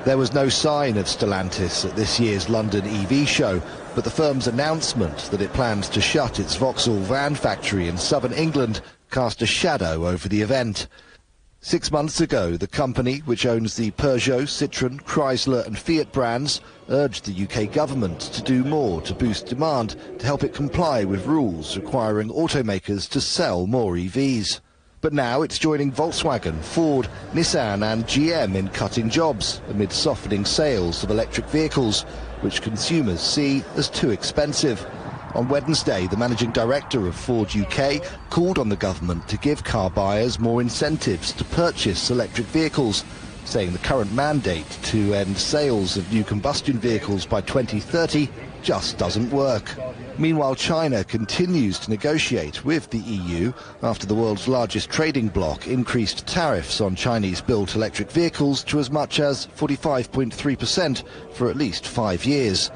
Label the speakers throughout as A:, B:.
A: There was no sign of Stellantis at this year's London EV show, but the firm's announcement that it plans to shut its Vauxhall van factory in southern England cast a shadow over the event. 6 months ago, the company, which owns the Peugeot, Citroën, Chrysler and Fiat brands, urged the UK government to do more to boost demand to help it comply with rules requiring automakers to sell more EVs. But now it's joining Volkswagen, Ford, Nissan and GM in cutting jobs amid softening sales of electric vehicles, which consumers see as too expensive. On Wednesday, the managing director of Ford UK called on the government to give car buyers more incentives to purchase electric vehicles, saying the current mandate to end sales of new combustion vehicles by 2030 just doesn't work. Meanwhile, China continues to negotiate with the EU after the world's largest trading bloc increased tariffs on Chinese-built electric vehicles to as much as 45.3% for at least 5 years.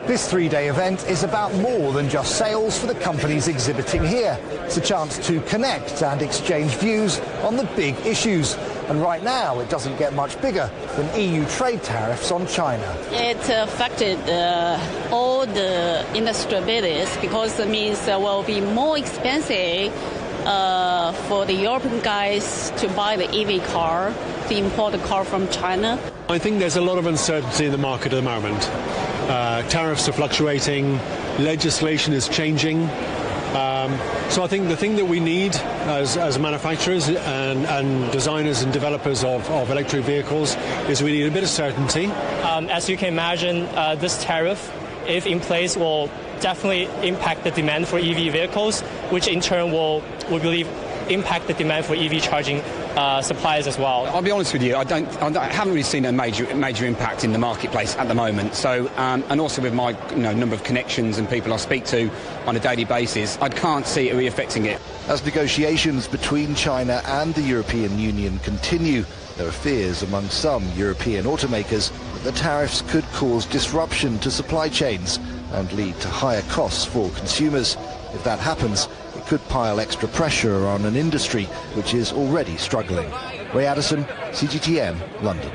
B: This three-day event is about more than just sales for the companies exhibiting here. It's a chance to connect and exchange views on the big issues. And right now, it doesn't get much bigger than EU trade tariffs on China.
C: It affected all the industry business because it means it will be more expensive for the European guys to buy the EV car, to import the car from China.
D: I think there's a lot of uncertainty in the market at the moment. Tariffs are fluctuating, legislation is changing. So I think the thing that we need as manufacturers and designers and developers of electric vehicles is we need a bit of certainty.
E: As you can imagine, this tariff, if in place, will definitely impact the demand for EV vehicles, which in turn will, we believe, impact the demand for EV charging suppliers as well.
F: I'll be honest with you, I haven't really seen a major impact in the marketplace at the moment. So, and also with my number of connections and people I speak to on a daily basis, I can't see it really affecting it.
A: As negotiations between China and the European Union continue, there are fears among some European automakers that the tariffs could cause disruption to supply chains and lead to higher costs for consumers. If that happens, it could pile extra pressure on an industry which is already struggling. Addison, CGTN, London.